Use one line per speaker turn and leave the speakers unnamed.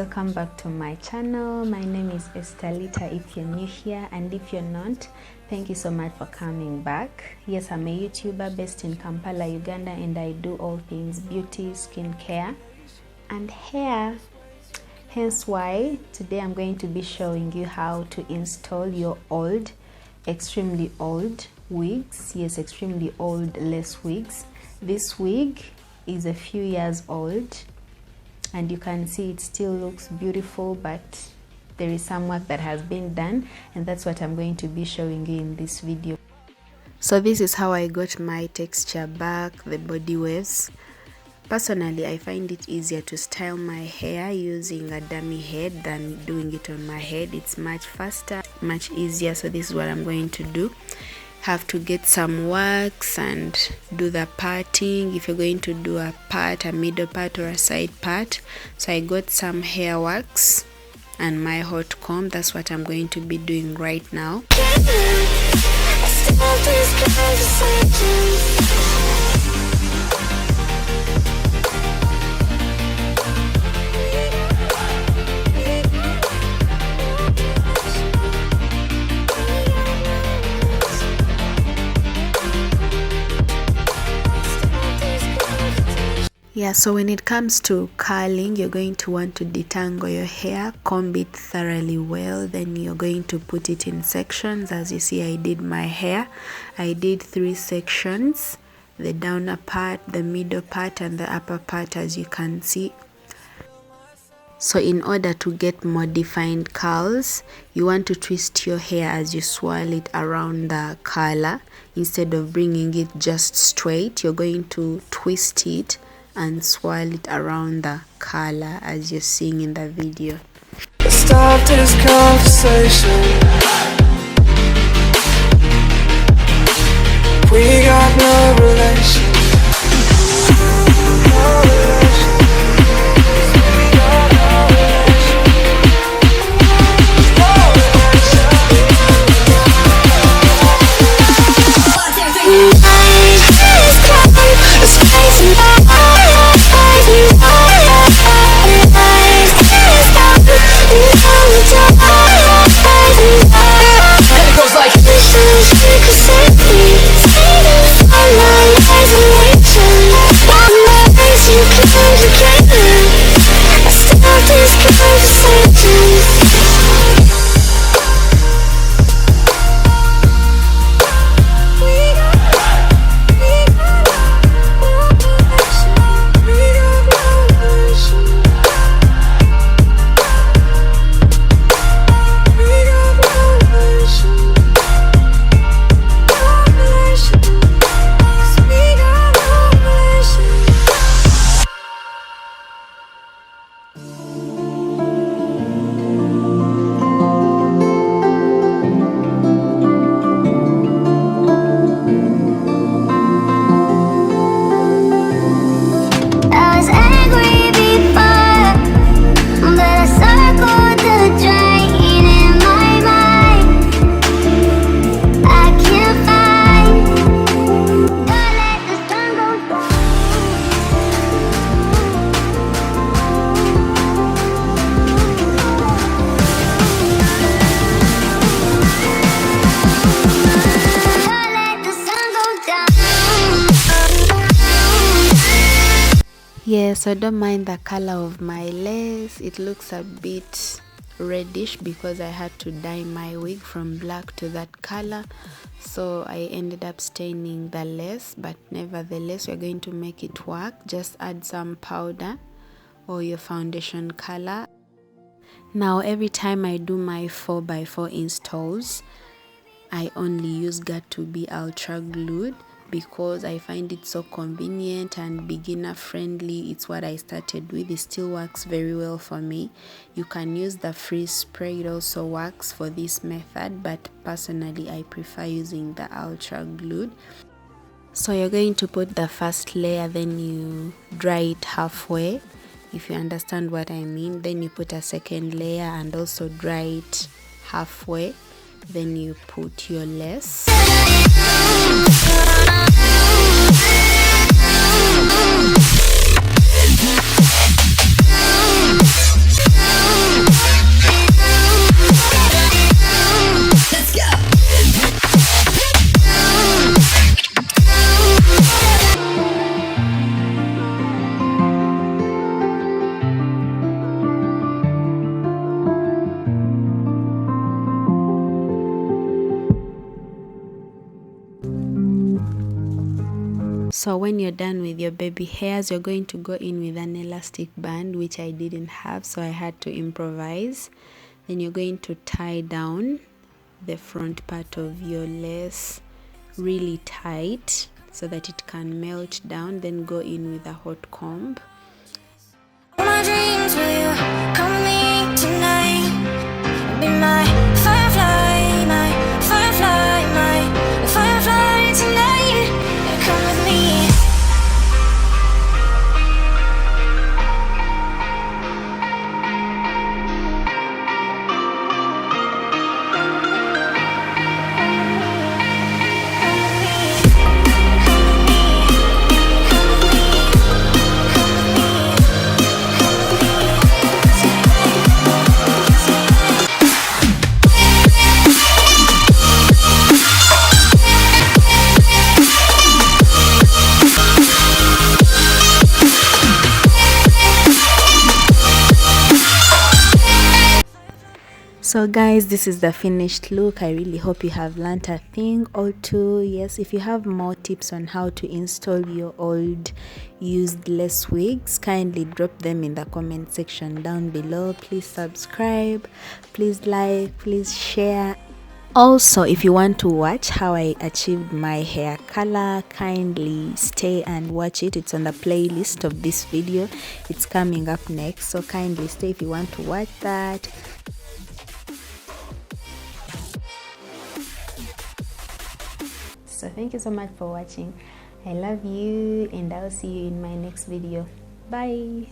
welcome back to my channel. My name is Estelita if you're new here, and if you're not, thank you so much for coming back. Yes, I'm a YouTuber based in Kampala, Uganda, and I do all things beauty, skincare and hair. Hence why today I'm going to be showing you how to install your old, extremely old wigs. Yes, extremely old lace wigs. This wig is a few years old, and you can see it still looks beautiful, but there is some work that has been done, and that's what I'm going to be showing you in this video. So this is how I got my texture back, the body waves. Personally, I find it easier to style my hair using a dummy head than doing it on my head. It's much faster, much easier. So this is what I'm going to do. Have to get some wax and do the parting if you're going to do a part, a middle part or a side part. So I got some hair wax and my hot comb. That's what I'm going to be doing right now. Yeah, so when it comes to curling, you're going to want to detangle your hair, comb it thoroughly well, then you're going to put it in sections. As you see, I did my hair. I did 3 sections, the downer part, the middle part, and the upper part, as you can see. So in order to get more defined curls, you want to twist your hair as you swirl it around the curler. Instead of bringing it just straight, you're going to twist it and swirl it around the color as you're seeing in the video.
Stop this conversation. We got no relation.
Yeah, so don't mind the color of my lace. It looks a bit reddish because I had to dye my wig from black to that color, so I ended up staining the lace, but nevertheless we're going to make it work. Just add some powder or your foundation color. Now every time I do my 4x4 installs, I only use Got2b ultra glued because I find it so convenient and beginner friendly. It's what I started with. It still works very well for me. You can use the freeze spray, it also works for this method, but personally I prefer using the ultra glued. So you're going to put the first layer, then you dry it halfway, if you understand what I mean. Then you put a second layer and also dry it halfway, then you put your lace. So when you're done with your baby hairs, you're going to go in with an elastic band, which I didn't have, so I had to improvise. Then you're going to tie down the front part of your lace really tight so that it can melt down. Then go in with a hot comb.
My dreams, will you come with me tonight? Be my firefly, my firefly, my firefly tonight. Come with me.
So guys, this is the finished look. I really hope you have learned a thing or two. Yes, if you have more tips on how to install your old used lace wigs, kindly drop them in the comment section down below. Please subscribe, please like, please share. Also, if you want to watch how I achieved my hair color, kindly stay and watch it. It's on the playlist of this video. It's coming up next, so kindly stay if you want to watch that. So thank you so much for watching. I love you, and I'll see you in my next video. Bye.